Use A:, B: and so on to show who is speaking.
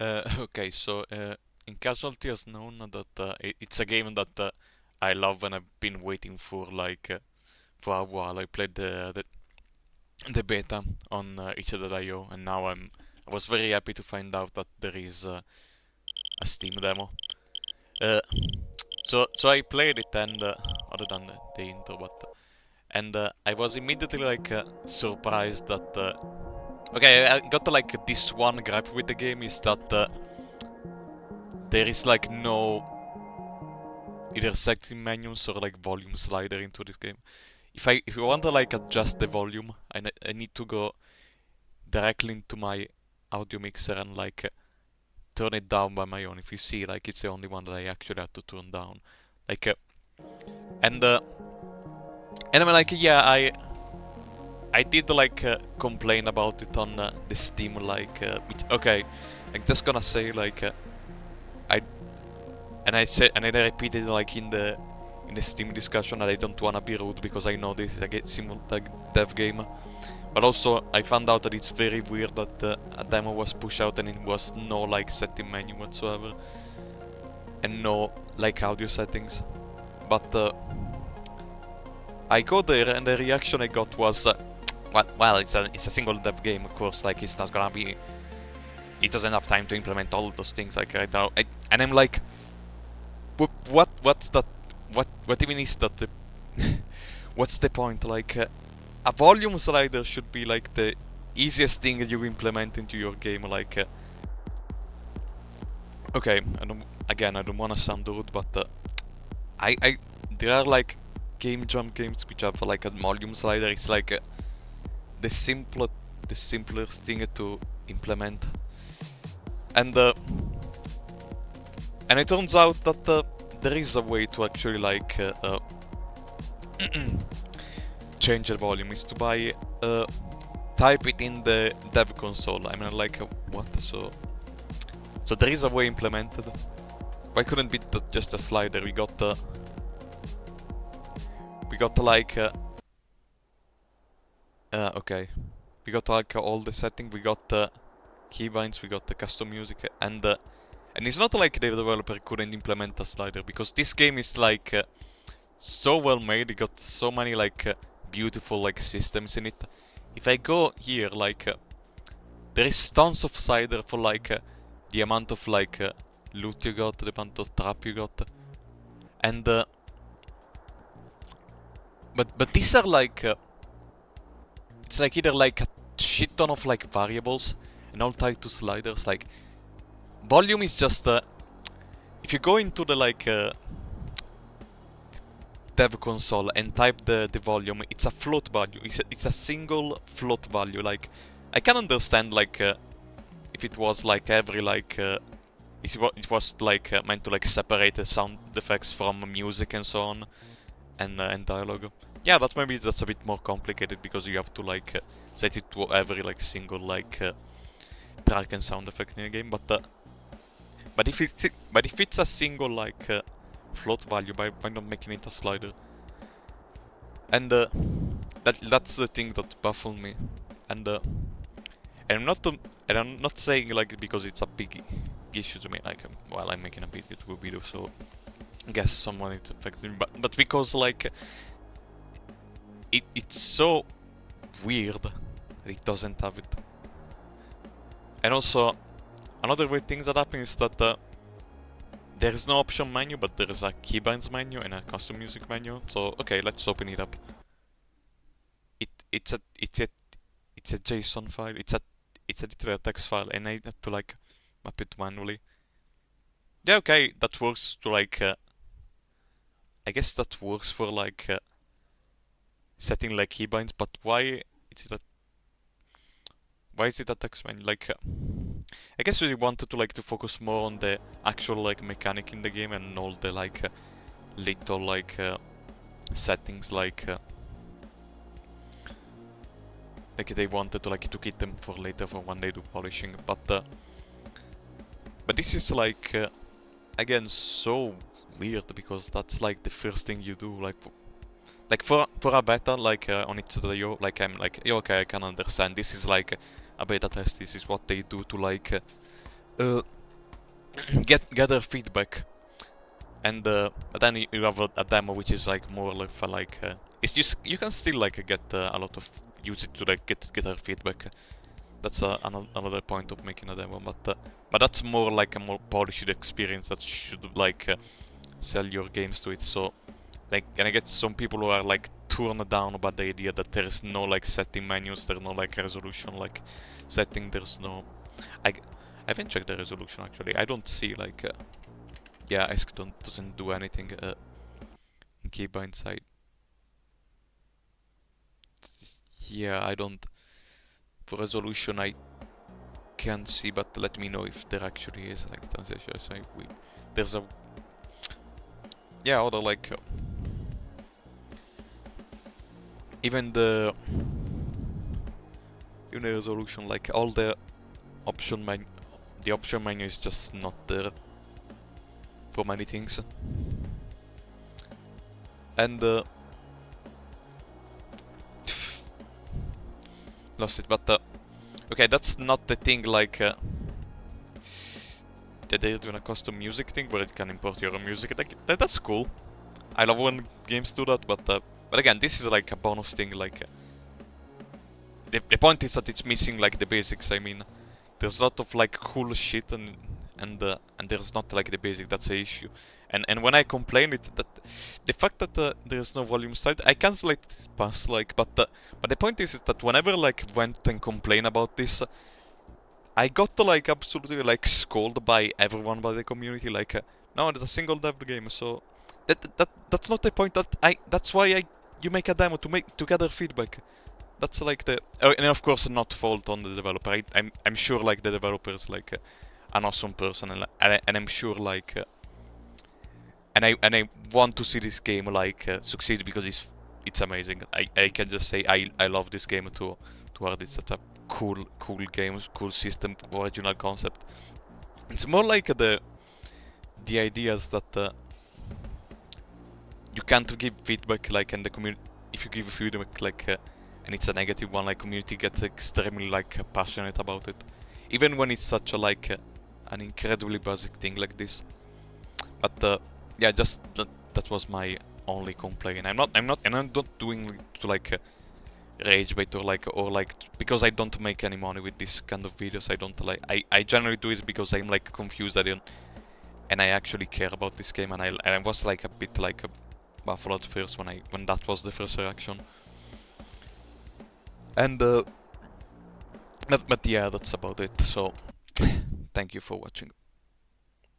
A: Okay, so in Casualty is known that it's a game that I love and I've been waiting for for a while. I played the beta on itch.io and now I was very happy to find out that there is a Steam demo. Uh, so I played it and other than the intro, but and I was immediately surprised that okay, I got like this one gripe with the game is that there is like no either setting menus or like volume slider into this game. If you want to like adjust the volume, I need to go directly into my audio mixer and turn it down by my own. If you see, like it's the only one that I actually have to turn down. Like and and I'm like yeah, I did complain about it on the Steam okay, I'm just gonna say I I said and then I repeated like in the Steam discussion that I don't wanna be rude because I know this is a dev game. But also I found out that it's very weird that a demo was pushed out and it was no like setting menu whatsoever and no like audio settings. But I go there and the reaction I got was well it's a single dev game, of course, like it's not gonna be, it doesn't have time to implement all those things like right now. And I'm like, what's that? What even is that? What's the point? A volume slider should be like the easiest thing you implement into your game. Okay, I don't want to sound rude, but I there are like game jam games which have like a volume slider. It's like the simpler the simplest thing to implement, and and it turns out that there is a way to actually change the volume. Is to buy type it in the dev console. I mean what? So there is a way implemented. Why couldn't be just a slider? We got okay. We got like all the settings. We got keybinds. We got the custom music, and it's not like the developer couldn't implement a slider because this game is so well made. It got so many beautiful systems in it. If I go here, there is tons of slider for the amount of loot you got, the amount of trap you got, and but these are it's like either like a shit ton of variables and all tied to sliders. Like volume is just if you go into the dev console and type the volume, it's a float value. It's a single float value. Like I can understand if it was every it was meant to separate the sound effects from music and so on and dialogue. Yeah, that's a bit more complicated because you have to set it to every single track and sound effect in the game. But if it's a single float value, by not making it a slider? And that's the thing that baffled me. And and I'm not saying because it's a big issue to me. Well, I'm making a YouTube video, so I guess someone it's affected me. But because it's so weird that it doesn't have it. And also another weird thing that happened is that there is no option menu, but there is a keybinds menu and a custom music menu. So okay, let's open it up. It's a JSON file. It's literally a text file, and I had to map it manually. Yeah, okay, that works to I guess that works for setting keybinds, but why is it a text menu? I guess we wanted to focus more on the actual mechanic in the game and all the little settings they wanted to keep them for later for when they do polishing. But this is again so weird because that's the first thing you do for a beta on itch.io. I'm yeah, okay, I can understand. This is a beta test. This is what they do to uh, gather feedback, and but then you have a demo which is like more like for like it's just you can still like get a lot of use it to like gather feedback. That's another point of making a demo, but that's more like a more polished experience that should like sell your games to it. So like, and I get some people who are like turned down about the idea that there is no like setting menus, there's no like resolution like setting, there's no. I I haven't checked the resolution actually. I don't see like yeah, ESC doesn't do anything in keybind side. Yeah, I don't. For resolution, I can't see, but let me know if there actually is like transition. So there's a yeah, other like even the resolution, like all the option menu, the option menu is just not there for many things, and lost it. But okay, that's not the thing like that they're doing a custom music thing where you can import your own music. Like that's cool. I love when games do that, but again, this is like a bonus thing. Like the point is that it's missing like the basics. I mean, there's a lot of like cool shit and there's not like the basic. That's the issue. And when I complain it that the fact that there's no volume side, I can't let it pass. Like, but the point is that whenever like went and complain about this, I got like absolutely like scolded by everyone by the community. Like, no, it's a single dev game, so that's not the point. That's why I you make a demo to gather feedback. That's like the and of course not fault on the developer. I'm sure like the developer is like an awesome person and I'm sure like and I want to see this game like succeed because it's amazing. I can just say I love this game to where it's such a cool game, cool system, original concept. It's more like the ideas that you can't give feedback like and the community if you give feedback like and it's a negative one like community gets extremely like passionate about it even when it's such a like an incredibly basic thing like this but yeah just that was my only complaint. I'm not doing it to like rage bait or like because I don't make any money with this kind of videos. I don't like I generally do it because I'm like confused and I actually care about this game and I was like a bit like baffled at first when that was the first reaction. And but yeah, that's about it. So thank you for watching.